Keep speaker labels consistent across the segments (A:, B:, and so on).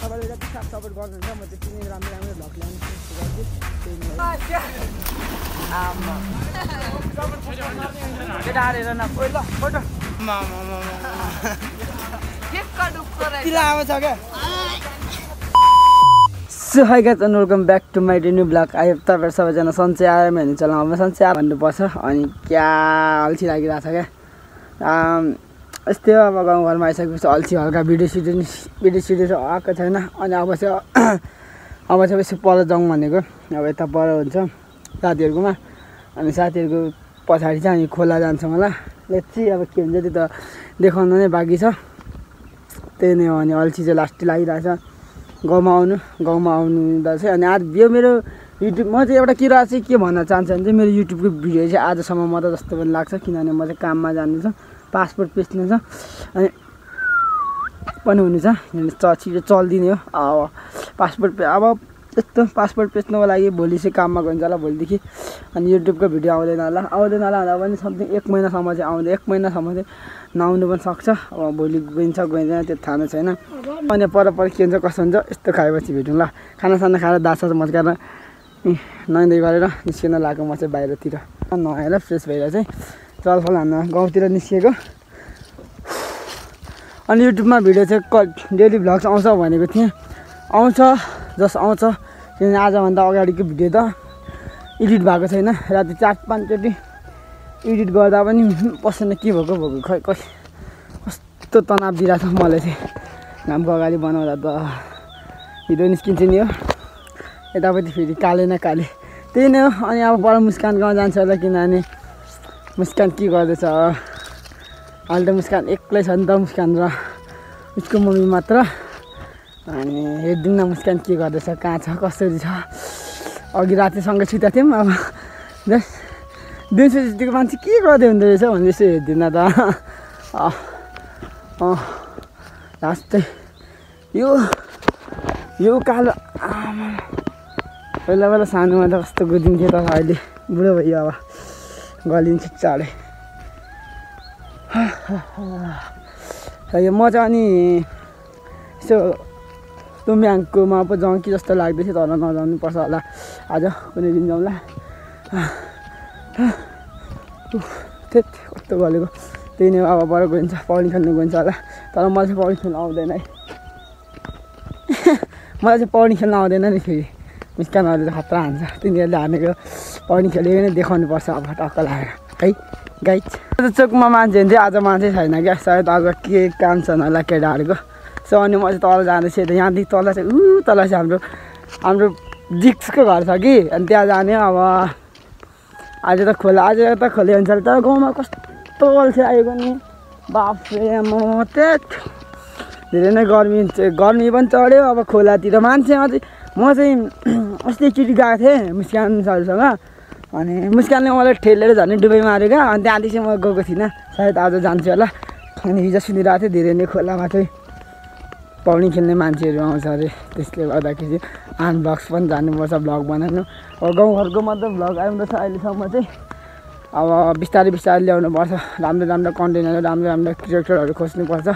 A: तपाईँले जति साथ सपोर्ट गर्नुहुन्छ म त्यति नै राम्रो राम्रो भ्लग ल्याउने कोसिस गर्छु। केटा हारेर न पहिलो फोटो लामो छ क्या। So hi guys and welcome back to my new blog. आयो तपाईँहरू सबैजना सन्चै आयो भने चलाउनु सन्चै आयो भन्नुपर्छ। अनि क्या अल्छी लागिरहेको छ क्या। यस्तै अब गाउँघरमा आइसकेपछि अल्छी हल्का भिडियो सिडियो आएको छैन। अनि अब चाहिँ बेसी पर जाउँ भनेको। अब यता पर हुन्छ साथीहरूकोमा। अनि साथीहरूको पछाडि चाहिँ हामी खोला जान्छौँ होला। लेट्सी अब के हुन्छ त्यो त देखाउन नै बाँकी छ। त्यही नै हो। अनि अल्छी चाहिँ लास्टै लागिरहेछ गाउँमा आउनु चाहिँ। अनि आज यो मेरो युट्युब म चाहिँ एउटा कुरा चाहिँ के भन्न चाहन्छु भने चाहिँ मेरो युट्युबको भिडियो चाहिँ आजसम्म मात्रै जस्तो पनि लाग्छ। किनभने म चाहिँ काममा जानु छ, पासपोर्ट बेच्नु छ, अनि पनि हुनु छ। छिटो चल्दिने हो अब पासपोर्ट। अब यस्तो पासपोर्ट बेच्नुको लागि भोलि चाहिँ काममा गइन्छ होला भोलिदेखि। अनि युट्युबको भिडियो आउँदैन होला भन्दा पनि समथिङ 1 महिनासम्म चाहिँ आउँदैन। 1 महिनासम्म चाहिँ नआउनु पनि सक्छ। अब भोलि गइन्छ गइँदैन त्यो थाहा छैन। अनि पर के हुन्छ कसो हुन्छ यस्तो खाएपछि भेटौँ ल। खानासाना खाएर दासा मस्काएर नुहाइ गरेर निस्किन लाग्यो म चाहिँ बाहिरतिर। नुहाएर फ्रेस भएर चाहिँ चलफल हान्न गाउँतिर निस्किएको। अनि युट्युबमा भिडियो चाहिँ डेली भ्लग्स आउँछ भनेको थिएँ। आउँछ आउँछ किनभने आजभन्दा अगाडिको भिडियो त एडिट भएको छैन। राति 4-5 चोटि एडिट गर्दा पनि पसेन के भएको खै कस्तो तनाव दिइरहेको छ मलाई चाहिँ। घामको अगाडि बनाउँदा त हिरो निस्किन्छ नि हो। यतापट्टि फेरि काले न काले त्यही नै हो। अनि अब पर मुस्कान गाउँ जान्छ होला किनभने मुस्कान के गर्दैछ अहिले त मुस्कान एक्लै छ नि त। मुस्कान र उसको मम्मी मात्र। अनि हेरिदिउँ न मुस्कान के गर्दैछ, कहाँ छ, कसरी छ। अघि रातिसँगै सुतेको थियौँ। अब जस्ट दिउँसो जतिको मान्छे के गर्दै हुँदो रहेछ भन्दै यसो हेरिदिउँ न त। लास्टै यो कालो पहिला सानोमा त कस्तो गुदिन्थ्यो त अहिले बुढो भयो अब गलिन्छ चाँडै। यो म चाहिँ अनि यसो तुम्याङकोमा पो जाउँ कि जस्तो लाग्दैछ तर नजाउनु पर्छ होला आज कुनै दिन जाउँला। कस्तो गलेको त्यही नै अब पर गइन्छ पौडी खेल्नु गइन्छ होला। तर मलाई चाहिँ पौडी खेल्नु आउँदैन है। मलाई चाहिँ पौडी खेल्नु आउँदैन नि फेरि। मुस्कानहरूले त खतरा हान्छ। तिनीहरूले हानेको पौडी खेलेको नै देखाउनु पर्छ अब टक्क लागेर है गाइज। चोकमा मान्छे हुन्थ्यो आज मान्छे छैन क्या। सायद आज के काम छ होला केटाहरूको। सो अनि म चाहिँ तल जाँदैछु। यहाँदेखि तल चाहिँ तल चाहिँ हाम्रो डिक्सको घर छ कि। अनि त्यहाँ जाने अब आज त खोला हुन्छ। तर गाउँमा कस्तो अल्छी आएको नि बाफ्रे। म धेरै नै गर्मी पनि चढ्यो। अब खोलातिर मान्छे अझै म चाहिँ अस्ति एकचोटि गएको थिएँ मुस्कान सरसँग। अनि मुस्कानले मलाई ठेलेर झन् डुबाइ माऱ्यो क्या। अनि त्यहाँदेखि चाहिँ म गएको थिइनँ। सायद आज जान्छु होला। अनि हिजो सुनिरहेको थिएँ धेरै नै खोलामा चाहिँ पौडी खेल्ने मान्छेहरू आउँछ अरे। त्यसले गर्दाखेरि अनब्लग्स पनि जानुपर्छ भ्लग बनाउनु। अब गाउँघरको मात्रै भ्लग आउँदैछ अहिलेसम्म चाहिँ। अब बिस्तारै ल्याउनुपर्छ। राम्रो कन्टेन्टहरू राम्रो क्रिएटरहरू खोज्नुपर्छ।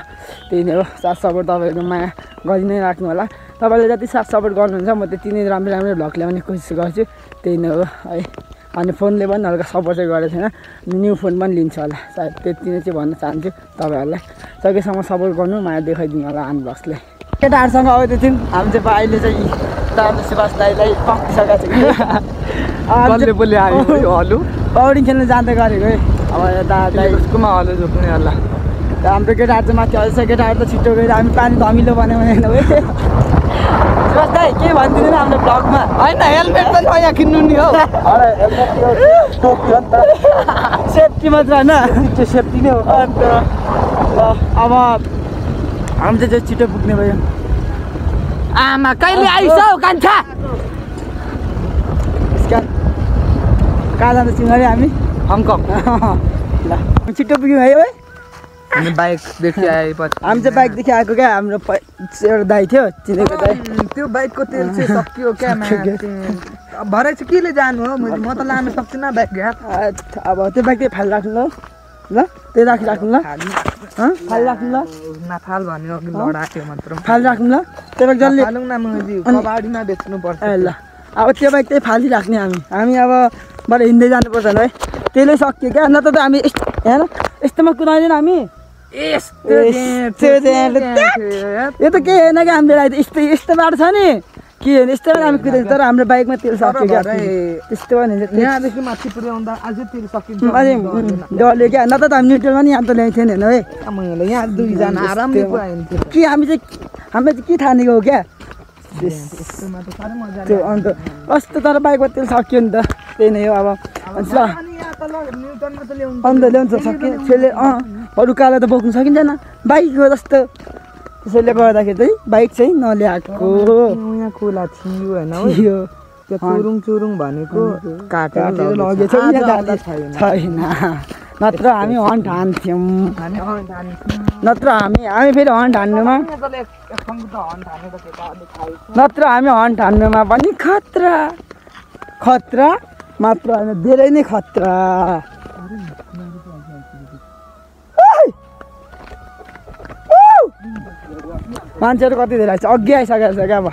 A: त्यही नै हो। साथ सपोर्ट तपाईँहरूको माया गरि नै राख्नु होला। तपाईँले जति साथ सपोर्ट गर्नुहुन्छ म त्यति नै राम्रो भ्लग ल्याउने कोसिस गर्छु। त्यही नै हो है। अनि फोनले पनि हल्का सपोर्ट चाहिँ गरेको छैन। न्यू फोन पनि लिन्छ होला सायद। त्यति नै चाहिँ भन्न चाहन्छु तपाईँहरूलाई। सकेसम्म सपोर्ट गर्नु माया देखाइदिनु होला अनब्लग्सले। केटाहरूसँग आउँदै थियौँ हामी चाहिँ अहिले चाहिँ सुभाष दाईलाई पक्रिसकेको छ। पौडी खेल्नु जाँदै गरेको है। अब यता दाईकोमा हलो झुक्ने होला। हाम्रो केटाहरू चाहिँ माथि अझै केटाहरू त छिटो गएर हामी पानी धमिलो बनायो भने है। सुभाष दाई के भनिदिनु न हाम्रो ब्लगमा। होइन हेलमेट पनि यहाँ किन्नु नि हो। सेफ्टी मात्र होइन त्यो सेफ्टी नै हो। अन्त अब हामी चाहिँ छिटो पुग्ने भयो। आमा कहिले आइस हौ कान्छा। कहाँ जाँदैछौँ अरे हामी हङकङ। ल छिटो पुग्यौँ है। हामी बाइकदेखि आएपछि हामी चाहिँ बाइकदेखि आएको क्या। हाम्रो एउटा दाइ थियो चिनेको दाइ। त्यो बाइकको तेल चाहिँ सकियो क्या। भरे चाहिँ केले जानु हो। म त लानु सक्दिनँ बाइक। अब त्यो बाइक चाहिँ फाल राख्नु ल त्यही राखिराख्नु ल फाल राख्नु ल
B: नफाल भन्यो अघि लडाक्यो मात्र
A: फाल राख्नु ल त्यो बाइक जल्दी
B: फालौँ न मजी कबाडीमा बेच्नु पर्छ
A: ए ल अब त्यो बाइक त्यही फालिराख्ने हामी अब बरु हिँड्दै जानुपर्छ है त्यसले सक्यो क्या नत्र त हामी हेर यस्तोमा कुदाउँदैन हामी यो त केही होइन क्या हाम्रो लागि यस्तो बाटो छ नि के होइन यस्तो हामी कुदाउँछ तर हाम्रो बाइकमा तेल सक्यो क्या त्यस्तो भने
B: यहाँदेखि माथि पुर्याउँदा अझै तेल सकिन्छ
A: अझै डरले क्या नत्र त हामी न्युट्रलमा नि यहाँ त ल्याउँथेन होइन है
B: मैले यहाँ दुईजना आरामले पुऱ्याइन्थ्यो
A: के हामीले चाहिँ के ठानेको हो क्या
B: यस्तोमा त साह्रै मजा
A: त्यो अन्त कस्तो तर बाइकमा तेल सक्यो नि त त्यही नै हो अब अन्त ल्याउँछ सक्यो त्यसले अरू कालो त बोक्नु सकिँदैन बाइकको जस्तो त्यसैले गर्दाखेरि चाहिँ बाइक चाहिँ नल्याएको
B: यहाँ खोला थियो होइन
A: थियो
B: त्यो चुरुङ भनेको
A: काटेर लगेछ छैन नत्र हामी हन्ट हान्थ्यौँ नत्र हामी फेरि हन्ट हान्नुमा नत्र हामी हन्ट हान्नुमा पनि खतरा मात्र होइन धेरै नै खतरा मान्छेहरू कति धेरै आइसक्यो अघि आइसकेको छ क्या अब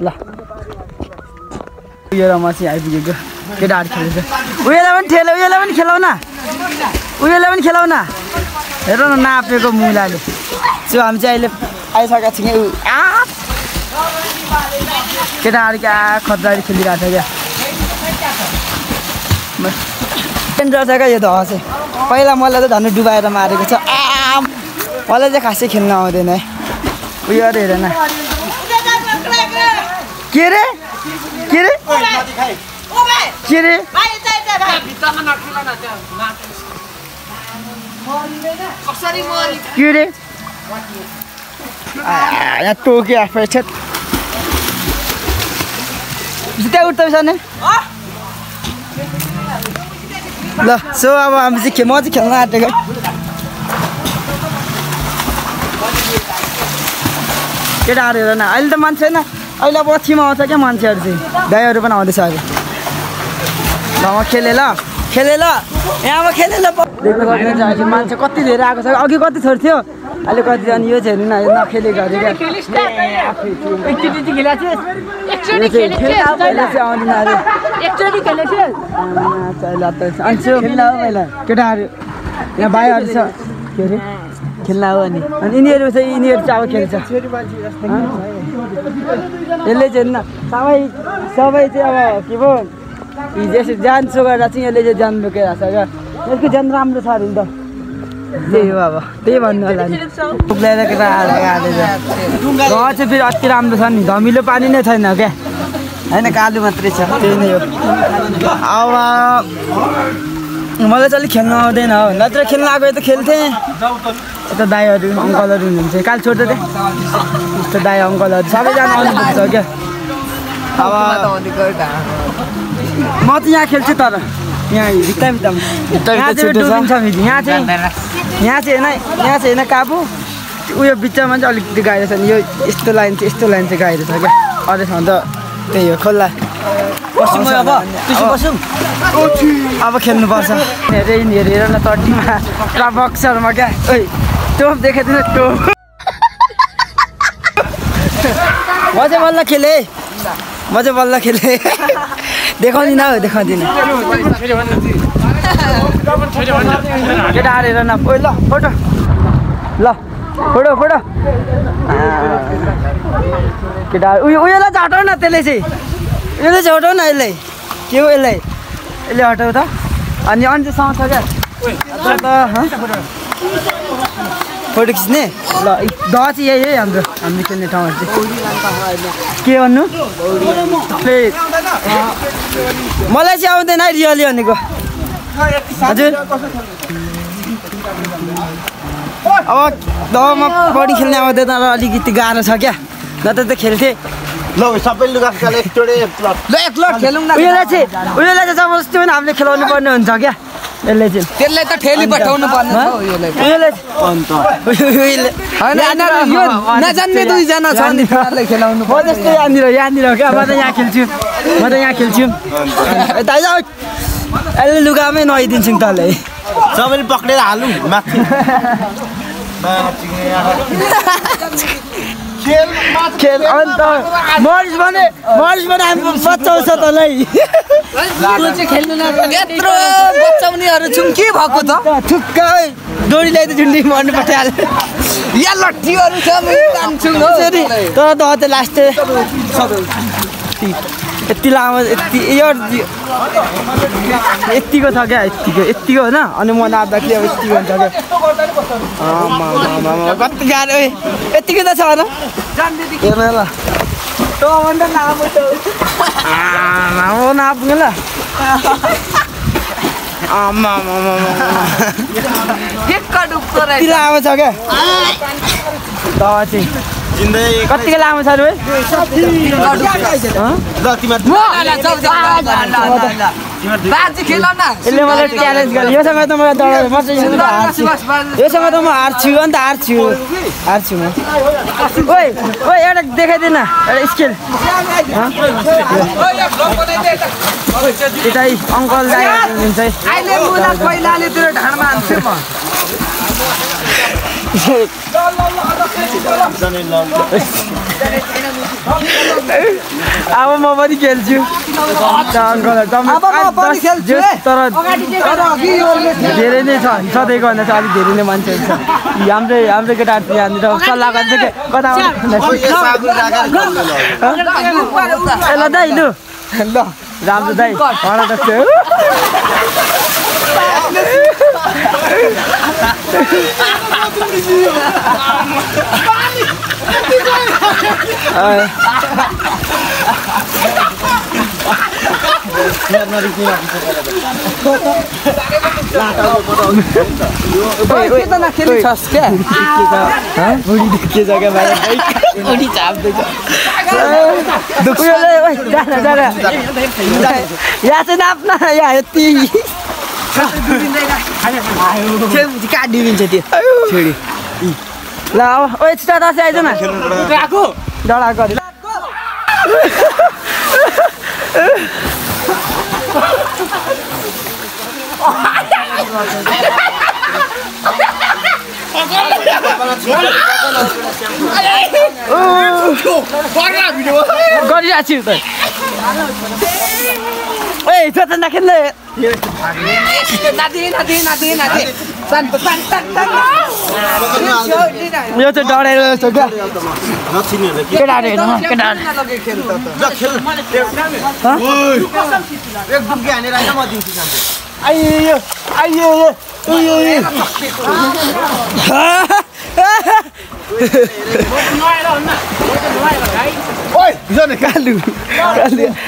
A: ल उयो र म चाहिँ आइपुगेको केटाहरू खेल्दैछ उयोलाई पनि खेलाउ न हेर न नापेको मुलाले त्यो हामी चाहिँ अहिले आइसकेको छौँ केटाहरू क्या खतराले खेलिरहेको छ क्या डेन्जर छ क्या यो दह चाहिँ पहिला मलाई त झन् डुबाएर मारेको छ मलाई चाहिँ खासै खेल्न आउँदैन है उयो अरे हेर न के रे के रे यहाँ टोक्यो आफै छ त्यहाँ उठ्दा नि ल सो अब हामी चाहिँ म चाहिँ खेल्न आँटेको केटाहरू हेर न अहिले त मान्छे छैन अहिले अब पछिमा आउँछ क्या मान्छेहरू चाहिँ दाइहरू पनि आउँदैछ अहिले ल म खेलेँ ल यहाँ अब खेलेँ ल देख्नु पर्दैन अहिले मान्छे कति धेरै आएको छ अघि कति थोर थियो अहिले कतिजना यो चाहिँ हेर्नु न नखेलेको अरे क्या आउँदैन अरे केटाहरू यहाँ भाइहरू छ के अरे खेल्न हो अनि यिनीहरू चाहिँ अब खेल्छ यसले चाहिँ सबै चाहिँ अब के पो हिजो ज्यान सो गरेर चाहिँ यसले चाहिँ ज्यान बोकेर छ क्या यसको ज्यान राम्रो छ अरे नि त त्यही हो अब त्यही भन्नु होला नि उक्लाएर केटाहरू गाउँ चाहिँ फेरि अति राम्रो छ नि धमिलो पानी नै छैन क्या होइन कालो मात्रै छ त्यही नै हो अब मलाई चाहिँ अलिक खेल्न आउँदैन हो नत्र खेल्न आएको त खेल्थेँ यता दाईहरू अङ्कलहरू हुनुहुन्छ काल छोड्दै थिएँ यस्तो दाई अङ्कलहरू सबैजना आउनुहुन्छ क्या अब म त यहाँ खेल्छु तर यहाँ भित्तामा यहाँ चाहिँ होइन काबु उयो बिचमा चाहिँ अलिकति गाइरो छ नि यो यस्तो लाइन चाहिँ गाइरो छ क्या अरूसँग त त्यही हो खोल्ला अब खेल्नुपर्छ हेरेर न तटीमा पुरा बक्सरमा क्या ओइ टोप देखाइदिनु टोप म चाहिँ बल्ल खेलेँ देखाउँदिनँ हौ देखाउँदिनँ केटाहरू हेर न ओइ ल फोटो केटाहरू उयोलाई चाहिँ हटाउ न त्यसले चाहिँ हटाउ न यसलाई के हो यसले हटाउ त अनि चाहिँ सँगछ क्या फोटो खिच्ने ल दह चाहिँ यही है हाम्रो खेल्ने ठाउँहरू चाहिँ के भन्नु मलाई चाहिँ आउँदैन है रियली भनेको हजुर अब दहमा पौडी खेल्ने आउँदैन र अलिकति गाह्रो छ क्या नत्र त खेल्थेँ
C: ल सबै लुगा एकचोटि
B: ल एक लट खेलौँ न
A: उयोलाई चाहिँ जबरजस्ती पनि हामीले खेलाउनु पर्ने हुन्छ क्या यसले चाहिँ
B: त्यसलाई त ठेली पठाउनु पर्ने छ नजान्ने दुईजना छ नि खेलाउनु
A: म जस्तै यहाँनिर क्या म त यहाँ खेल्छु दाइ अहिले लुगामै नुहाइदिन्छु नि तँलाई
C: सबैले पक्रेर हालौँ माथि
A: खेल अन्त मरिस भने हामी बचाउँछ तँलाई
B: यत्रो बचाउनेहरू छौँ के भएको त
A: थुक्कै डोरी ल्याइदियो झुन्डी मर्नु पठाइहाल्यो
B: यहाँ लट्ठीहरू छ जान्छौँ
A: तर त अझै लास्ट यति लामो यतिको छ क्या यतिको होइन अनि म नाप्दाखेरि अब यतिको हुन्छ क्या कति गाह्रो यतिको त छ होइन हेर्नु ल लामो नाप्नु ल यति लामो छ क्या तब चाहिँ कतिको लामो छ रे यसले मलाई च्यालेन्ज गर्यो योसँग त मलाई योसँग त म हार्छु अन्त हार्छु म ओइ एउटा देखाइदिएन एउटा स्केल यतै अङ्कल दाइ हुन्छ अब म पनि खेल्छु तर धेरै नै छ सधैँको भन्दा चाहिँ अलिक धेरै नै मान्छे हुन्छ हाम्रो केटाहरू यहाँनिर सल्लाह गर्छ के कता ल दाइ लु ल राम्रो दाइ हडा त यहाँ चाहिँ नाप्न यहाँ यति काटिदिन्छ त्यो छोडी ल अब ओइ छिटो दसैँ आइज न डढा गरी गरिरहेको छु त ओइ त्यो त नखेल्ने यो चाहिँ डढेर छ क्या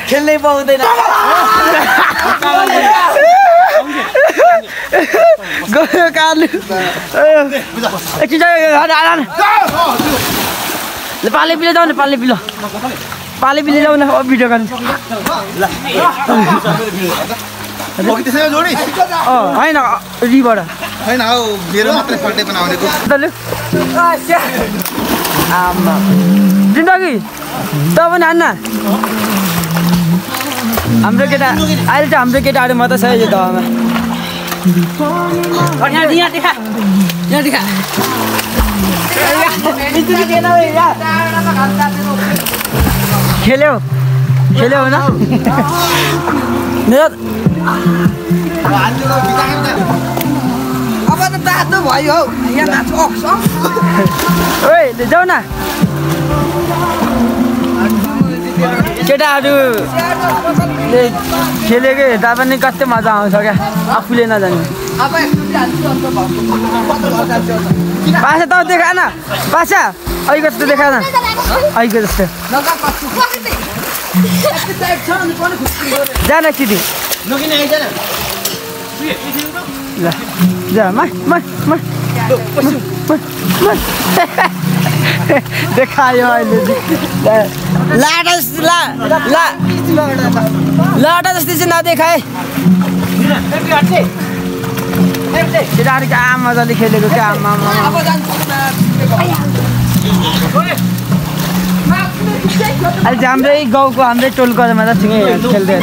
A: खेल्नै पाउँदैन गयो कालु पाले पिले जाऊ न पाले पिले जाऊ न भिडियो गर्नु होइन रिबाट
C: होइन हौ मेरो मात्रै फल्टे बनाउनेको
A: जिन्दगी त पनि हान्न हाम्रो केटा अहिले चाहिँ हाम्रो केटाहरू मात्रै छ यो दहमा खेल्यो होइन
B: अब त तातो भयो हौ यहाँ
A: ओइ जाऊ न केटाहरू खेलेको हेर्दा पनि कति मजा आउँछ क्या आफूले नजाने पासा त देखा न पासा अहिलेको जस्तो देखा न अहिलेको जस्तो जान सिधै ल जा देखायो अहिले लाटा जस्तै चाहिँ नदेखाए केटाहरू क्या मजाले खेलेको क्या अहिले चाहिँ हाम्रै गाउँको हाम्रै टोलको मात्र सँगै खेल्दै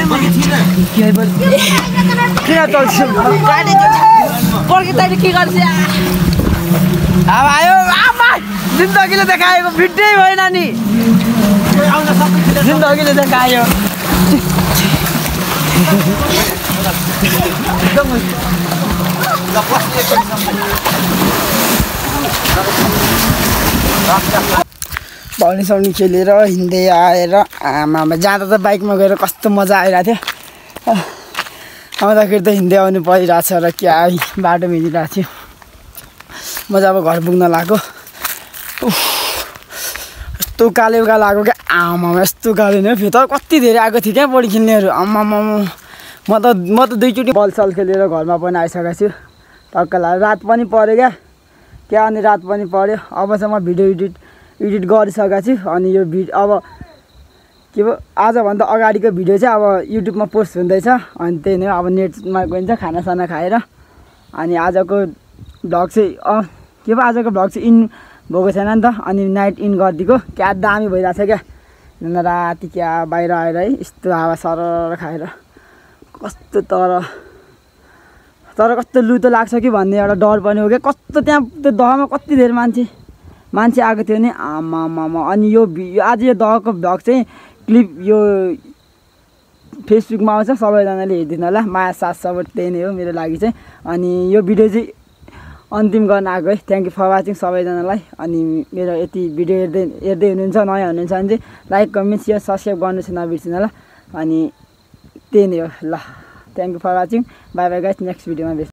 B: मैले थिइनँ
A: किन चल्छु
B: गाडी पर्के तैँले के गर्छ
A: अब आयो आमा जिन्दगीले देखाएको भिड्दै भएन नि जिन्दगीले देखायो पौडी खेलेर हिँड्दै आएर आमा जाँदा त बाइकमा गएर कस्तो मजा आइरहेको थियो आउँदाखेरि त हिँड्दै आउनु परिरहेछ र क्या बाटो मिलिरहेको थियो म चाहिँ अब घर पुग्न लाग्यो यस्तो काले लाग्यो क्या आमामा यस्तो काले नै फेरि त कति धेरै आएको थियो क्या पौडी खेल्नेहरू आमामा म त दुईचोटि बलसल खेलेर घरमा पनि आइसकेको छु टक्क लाग्यो रात पनि पऱ्यो क्या अनि रात पनि पऱ्यो अब चाहिँ म भिडियो एडिट गरिसकेको छु अनि यो अब के भयो आजभन्दा अगाडिको भिडियो चाहिँ अब युट्युबमा पोस्ट हुँदैछ अनि त्यही नै अब नेटमा गइन्छ खानासाना खाएर अनि आजको भ्लग चाहिँ के भयो आजको भ्लग चाहिँ इन भएको छैन नि त अनि नाइट इन गरिदिएको क्या दामी भइरहेको छ क्या राति क्या बाहिर आएर है यस्तो हावा सरर खाएर कस्तो तर कस्तो लुतो लाग्छ कि भन्ने एउटा डर पनि हो क्या कस्तो त्यहाँ त्यो दहमा कति धेरै मान्छे आएको थियो नि आमामा अनि यो आज यो दहको भ्लग चाहिँ क्लिप यो फेसबुकमा आउँछ सबैजनाले हेरिदिनु होला माया साथ सपोर्ट त्यही नै हो मेरो लागि चाहिँ अनि यो भिडियो चाहिँ अन्तिम गर्न आएको है थ्याङ्क यू फर वाचिङ सबैजनालाई अनि मेरो यति भिडियो हेर्दै हुनुहुन्छ नयाँ हुनुहुन्छ भने चाहिँ लाइक कमेन्ट सेयर सब्सक्राइब गर्नु चाहिँ नबिर्सिनु होला अनि त्यही नै हो ल thank you for watching bye bye guys next भिडियोमा भेट्छौँ